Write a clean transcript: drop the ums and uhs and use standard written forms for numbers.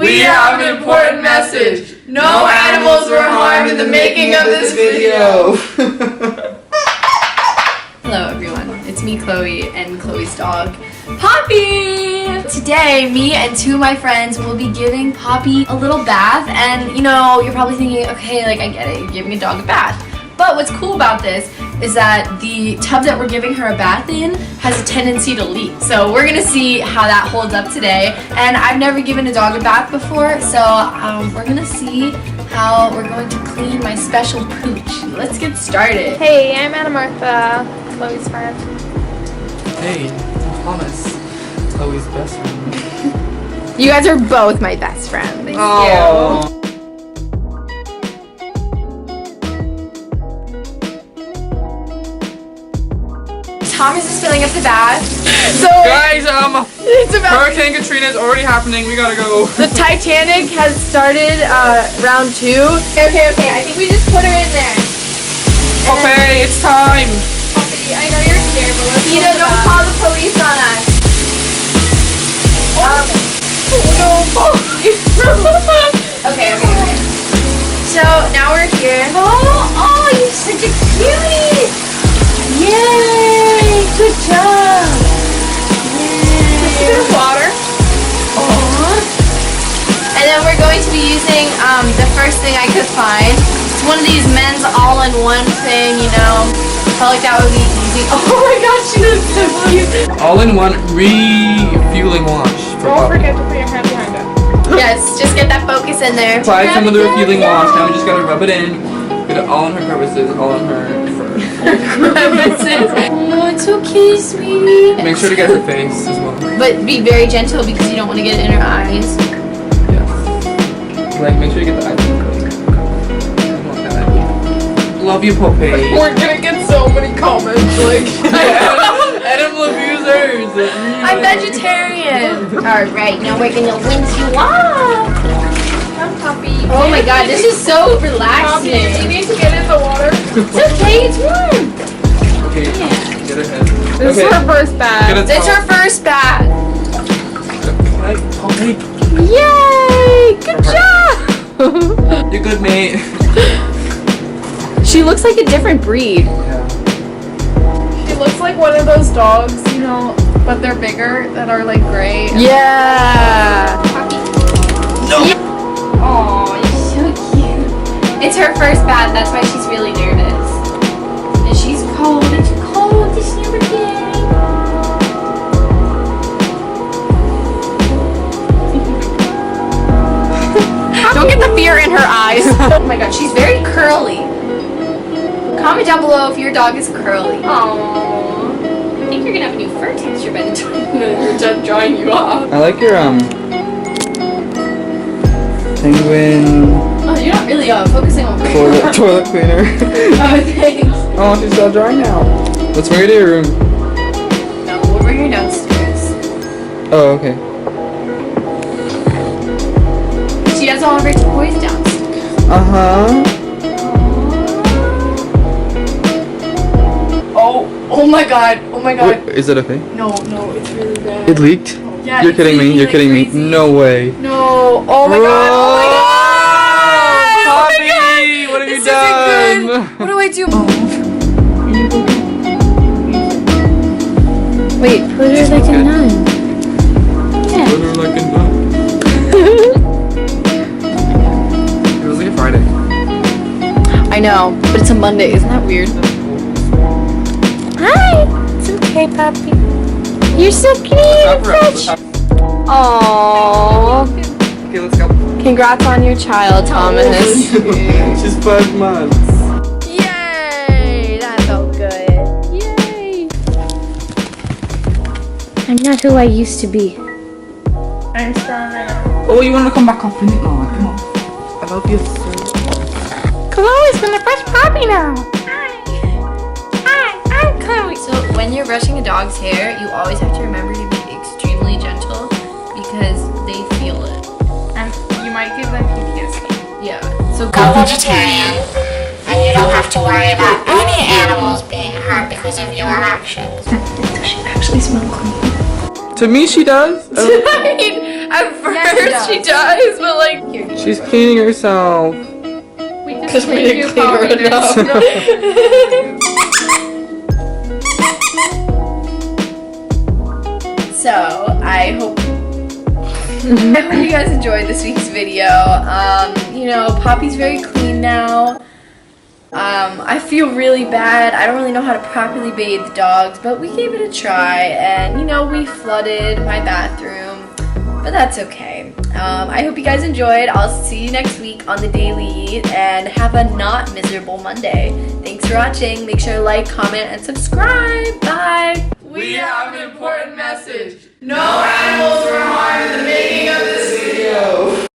We have an important message. No animals were harmed in the making of this video. Hello everyone, it's me Chloe and Chloe's dog, Poppy! Today, me and two of my friends will be giving Poppy a little bath, and you know, you're probably thinking, okay, like I get it, you're giving a dog a bath. But what's cool about this is that the tub that we're giving her a bath in has a tendency to leak. So we're gonna see how that holds up today. And I've never given a dog a bath before, so we're gonna see how we're going to clean my special pooch. Let's get started. Hey, I'm Anna Martha, Chloe's friend. Hey, I'm Thomas, Chloe's best friend. You guys are both my best friends. Thank Oh. Thomas is filling up the bath. So, Guys, it's about Hurricane Katrina is already happening. We gotta go. the Titanic has started round 2. Okay, I think we just put her in there. Okay, it's time. Poppy, I know you're scared, but let's You don't call the police on us. Okay. So now we're here. Oh, you're such a cutie! Yay! Good job! Yay! water. And then we're going to be using the first thing I could find. It's one of these men's all-in-one thing, you know. Felt like that would be easy. Oh my gosh, she does so cute. All-in-one refueling wash. Don't forget to put your hand behind it. Yes, just get that focus in there. Apply some of the refueling wash. Now we just gotta rub it in. Get it all in her crevices, all in her fur. Crevices. Oh, it's so cute, sweetie. Make sure to get her face as well. But be very gentle because you don't want to get it in her eyes. Yeah. Like, make sure you get the eyes. Love you, Poppy. We're gonna get so many comments, like. Animal abusers. I'm vegetarian. Alright, now we're gonna rinse you off. Come, Poppy. Oh my god, this is so Poppy, you relaxing. need to get in the water. It's okay, it's warm. Okay, Yeah. get her head. This is her first bath. Get a It's her first bath. Poppy. Yay! Good job! You're good, mate. She looks like a different breed. Yeah. She looks like one of those dogs, you know, but they're bigger, that are like gray. Yeah. No. Oh, you're so cute. It's her first bath, that's why she's really nervous. And she's cold, it's cold, this never did. Don't get the fear in her eyes. Oh my god, she's very curly. Comment down below if your dog is curly. Aww. I think you're gonna have a new fur texture by the time you're done drawing you off. I like your penguin Oh, you're not really focusing on toilet cleaner. Oh, thanks. Oh, she's all dry now. Let's bring her to your room. No, we'll bring her downstairs. Oh, okay. She has all of her toys downstairs. Oh my god, oh my god. Wait, is it okay? No, it's really bad. It leaked? Yeah, You're it's kidding me. leaking You're like kidding me. crazy. No way. No, oh my god, oh my god. Poppy, what have you This done? isn't good. What do I do? Wait, put her like a nun. Put her like a nun. It was like a Friday. I know, but it's a Monday. Isn't that weird? Hi. It's okay, Poppy. You're so cute. Let's wrap her up. Aww. Okay, let's go. Congrats on your child, Thomas. She's 5 months. Yay! That felt good. Yay! I'm not who I used to be. I'm stronger now. Oh, you want to come back up in it? No, come on. I love you so. Chloe's gonna brush Poppy now. Hi, I'm Chloe. So when you're brushing a dog's hair, you always have to remember to be extremely gentle because they feel it. And you might give them PTSD. Yeah. So Go vegetarian, and you don't have to worry about any animals being hurt because of your actions. Does she actually smell clean? To me, she does. I mean, At first Yes, she does, but like She's cleaning herself. We just because we made didn't you clean her pollinators. enough. So I hope you guys enjoyed this week's video. You know, Poppy's very clean now. I feel really bad. I don't really know how to properly bathe the dogs, but we gave it a try, and you know, we flooded my bathroom, but that's okay. I hope you guys enjoyed. I'll see you next week on the Daily, and have a not miserable Monday. Thanks for watching. Make sure to like, comment, and subscribe. Bye. We have an important message. No animals were harmed in the making of this video.